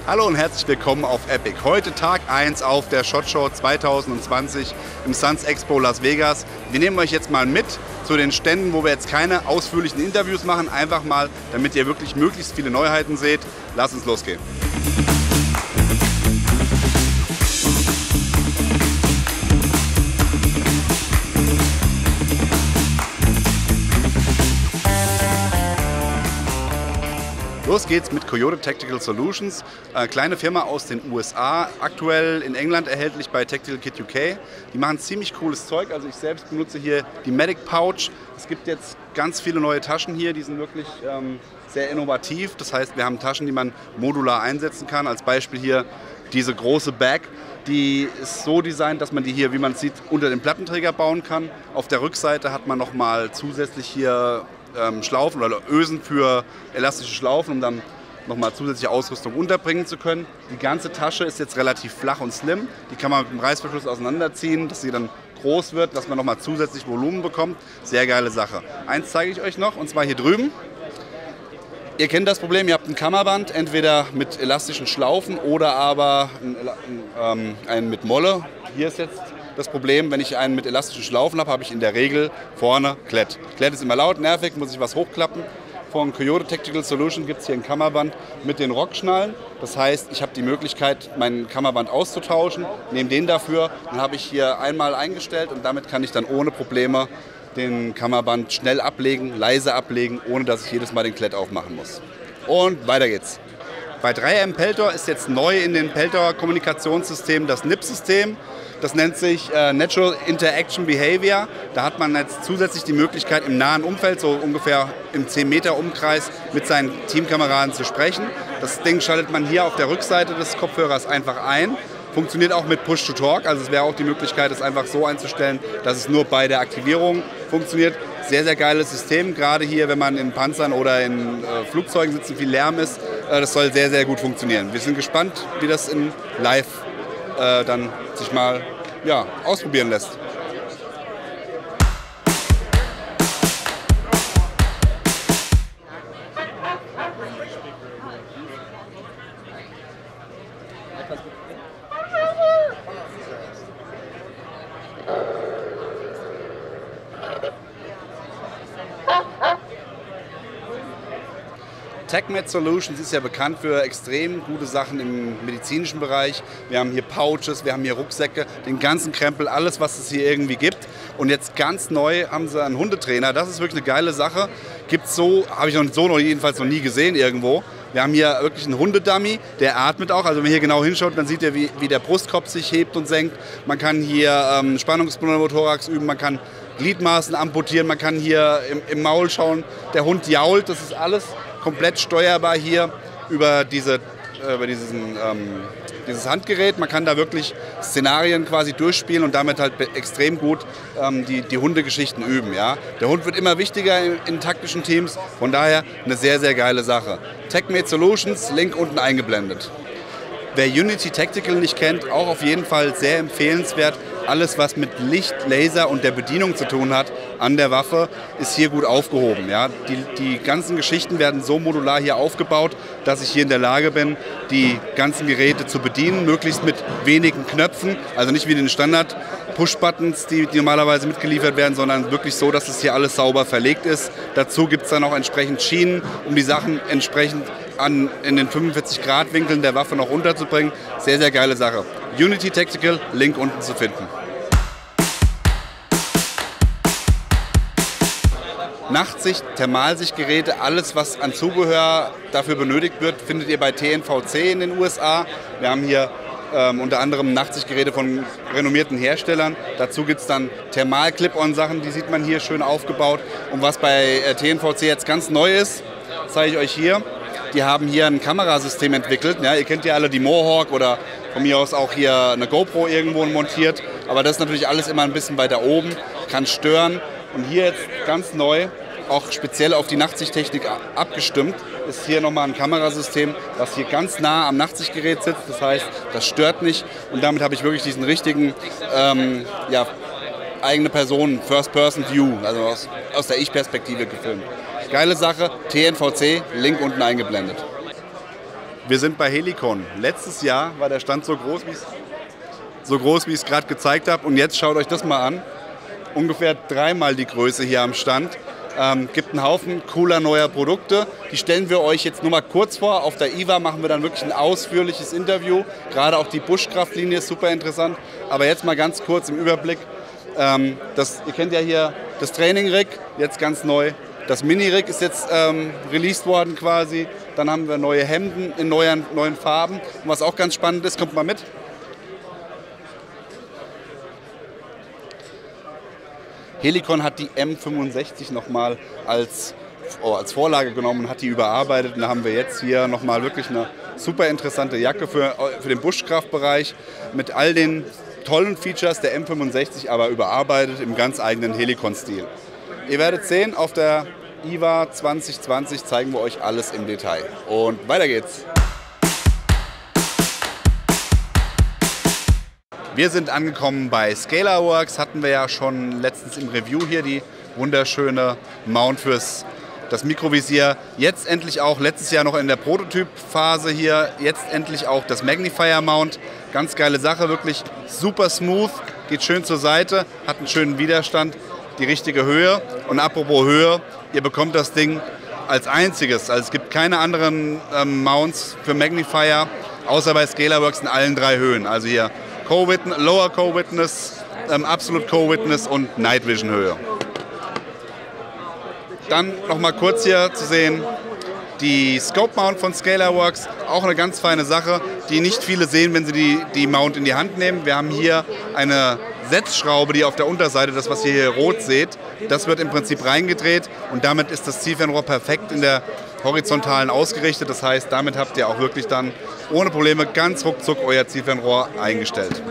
Hallo und herzlich willkommen auf Epic. Heute Tag 1 auf der SHOT Show 2020 im Suns Expo Las Vegas. Wir nehmen euch jetzt mal mit zu den Ständen, wo wir jetzt keine ausführlichen Interviews machen. Einfach mal, damit ihr wirklich möglichst viele Neuheiten seht. Lasst uns losgehen. Los geht's mit Coyote Tactical Solutions, eine kleine Firma aus den USA, aktuell in England erhältlich bei Tactical Kit UK. Die machen ziemlich cooles Zeug, also ich selbst benutze hier die Medic Pouch. Es gibt jetzt ganz viele neue Taschen hier, die sind wirklich sehr innovativ. Das heißt, wir haben Taschen, die man modular einsetzen kann. Als Beispiel hier diese große Bag, die ist so designt, dass man die hier, wie man sieht, unter den Plattenträger bauen kann. Auf der Rückseite hat man nochmal zusätzlich hier Schlaufen oder Ösen für elastische Schlaufen, um dann nochmal zusätzliche Ausrüstung unterbringen zu können. Die ganze Tasche ist jetzt relativ flach und slim. Die kann man mit dem Reißverschluss auseinanderziehen, dass sie dann groß wird, dass man nochmal zusätzlich Volumen bekommt. Sehr geile Sache. Eins zeige ich euch noch, und zwar hier drüben. Ihr kennt das Problem, ihr habt ein Kammerband, entweder mit elastischen Schlaufen oder aber einen mit Molle. Hier ist jetzt das Problem, wenn ich einen mit elastischen Schlaufen habe, habe ich in der Regel vorne Klett. Klett ist immer laut, nervig, muss ich was hochklappen. Von Coyote Tactical Solution gibt es hier ein Kammerband mit den Rockschnallen. Das heißt, ich habe die Möglichkeit, mein Kammerband auszutauschen, nehme den dafür, dann habe ich hier einmal eingestellt und damit kann ich dann ohne Probleme den Kammerband schnell ablegen, leise ablegen, ohne dass ich jedes Mal den Klett aufmachen muss. Und weiter geht's. Bei 3M Peltor ist jetzt neu in den Peltor-Kommunikationssystem das NIP-System. Das nennt sich Natural Interaction Behavior. Da hat man jetzt zusätzlich die Möglichkeit, im nahen Umfeld, so ungefähr im 10 Meter Umkreis, mit seinen Teamkameraden zu sprechen. Das Ding schaltet man hier auf der Rückseite des Kopfhörers einfach ein. Funktioniert auch mit Push-to-Talk, also es wäre auch die Möglichkeit, es einfach so einzustellen, dass es nur bei der Aktivierung funktioniert. Sehr, sehr geiles System, gerade hier, wenn man in Panzern oder in Flugzeugen sitzt und viel Lärm ist. Das soll sehr, sehr gut funktionieren. Wir sind gespannt, wie das in Live dann sich mal ausprobieren lässt. TechMed Solutions ist ja bekannt für extrem gute Sachen im medizinischen Bereich. Wir haben hier Pouches, wir haben hier Rucksäcke, den ganzen Krempel, alles, was es hier irgendwie gibt. Und jetzt ganz neu haben sie einen Hundetrainer. Das ist wirklich eine geile Sache. Gibt's so, habe ich jedenfalls noch nie gesehen irgendwo. Wir haben hier wirklich einen Hundedummy, der atmet auch. Also wenn man hier genau hinschaut, dann sieht ihr, wie der Brustkorb sich hebt und senkt. Man kann hier Spannungspneumothorax üben, man kann Gliedmaßen amputieren, man kann hier im Maul schauen. Der Hund jault, das ist alles komplett steuerbar hier über dieses Handgerät. Man kann da wirklich Szenarien quasi durchspielen und damit halt extrem gut die Hundegeschichten üben. Ja? Der Hund wird immer wichtiger in taktischen Teams, von daher eine sehr, sehr geile Sache. TechMed Solutions, Link unten eingeblendet. Wer Unity Tactical nicht kennt, auch auf jeden Fall sehr empfehlenswert. Alles, was mit Licht, Laser und der Bedienung zu tun hat an der Waffe, ist hier gut aufgehoben. Ja? Die ganzen Geschichten werden so modular hier aufgebaut, dass ich hier in der Lage bin, die ganzen Geräte zu bedienen, möglichst mit wenigen Knöpfen, also nicht wie den Standard-Push-Buttons, die normalerweise mitgeliefert werden, sondern wirklich so, dass es hier alles sauber verlegt ist. Dazu gibt es dann auch entsprechend Schienen, um die Sachen entsprechend in den 45-Grad-Winkeln der Waffe noch runterzubringen. Sehr, sehr geile Sache. Unity Tactical, Link unten zu finden. Nachtsicht, Thermalsichtgeräte, alles was an Zubehör dafür benötigt wird, findet ihr bei TNVC in den USA. Wir haben hier unter anderem Nachtsichtgeräte von renommierten Herstellern. Dazu gibt es dann Thermal-Clip-On-Sachen, die sieht man hier schön aufgebaut. Und was bei TNVC jetzt ganz neu ist, zeige ich euch hier. Die haben hier ein Kamerasystem entwickelt. Ja, ihr kennt ja alle die Mohawk oder von mir aus auch hier eine GoPro irgendwo montiert. Aber das ist natürlich alles immer ein bisschen weiter oben, kann stören. Und hier jetzt ganz neu, auch speziell auf die Nachtsichttechnik abgestimmt, ist hier nochmal ein Kamerasystem, was hier ganz nah am Nachtsichtgerät sitzt. Das heißt, das stört nicht. Und damit habe ich wirklich diesen richtigen eigene Person, First-Person-View, also aus der Ich-Perspektive gefilmt. Geile Sache, TNVC, Link unten eingeblendet. Wir sind bei Helicon. Letztes Jahr war der Stand so groß, wie ich es gerade gezeigt habe. Und jetzt schaut euch das mal an. Ungefähr 3-mal die Größe hier am Stand. Gibt einen Haufen cooler neuer Produkte. Die stellen wir euch jetzt nur mal kurz vor. Auf der IWA machen wir dann wirklich ein ausführliches Interview. Gerade auch die Buschkraftlinie ist super interessant. Aber jetzt mal ganz kurz im Überblick. Ihr kennt ja hier das Training-Rig, jetzt ganz neu. Das Mini-Rig ist jetzt released worden quasi. Dann haben wir neue Hemden in neuen Farben. Und was auch ganz spannend ist, kommt mal mit. Helicon hat die M65 nochmal als Vorlage genommen und hat die überarbeitet. Und da haben wir jetzt hier nochmal wirklich eine super interessante Jacke für den Buschkraftbereich mit all den tollen Features der M65, aber überarbeitet im ganz eigenen Helicon-Stil. Ihr werdet sehen, auf der IWA 2020 zeigen wir euch alles im Detail. Und weiter geht's. Wir sind angekommen bei Scalarworks, hatten wir ja schon letztens im Review hier die wunderschöne Mount für das Mikrovisier. Jetzt endlich auch, letztes Jahr noch in der Prototypphase hier, jetzt endlich auch das Magnifier Mount. Ganz geile Sache, wirklich super smooth, geht schön zur Seite, hat einen schönen Widerstand, die richtige Höhe. Und apropos Höhe, ihr bekommt das Ding als einziges, also es gibt keine anderen Mounts für Magnifier, außer bei Scalarworks in allen 3 Höhen. Also hier Lower Co-Witness, Absolute Co-Witness und Night Vision Höhe. Dann noch mal kurz hier zu sehen, die Scope Mount von Scalarworks, auch eine ganz feine Sache, die nicht viele sehen, wenn sie die Mount in die Hand nehmen. Wir haben hier eine Setzschraube, die auf der Unterseite, das was ihr hier rot seht, das wird im Prinzip reingedreht und damit ist das Zielfernrohr perfekt in der horizontalen ausgerichtet. Das heißt, damit habt ihr auch wirklich dann ohne Probleme ganz ruckzuck euer Zielfernrohr eingestellt.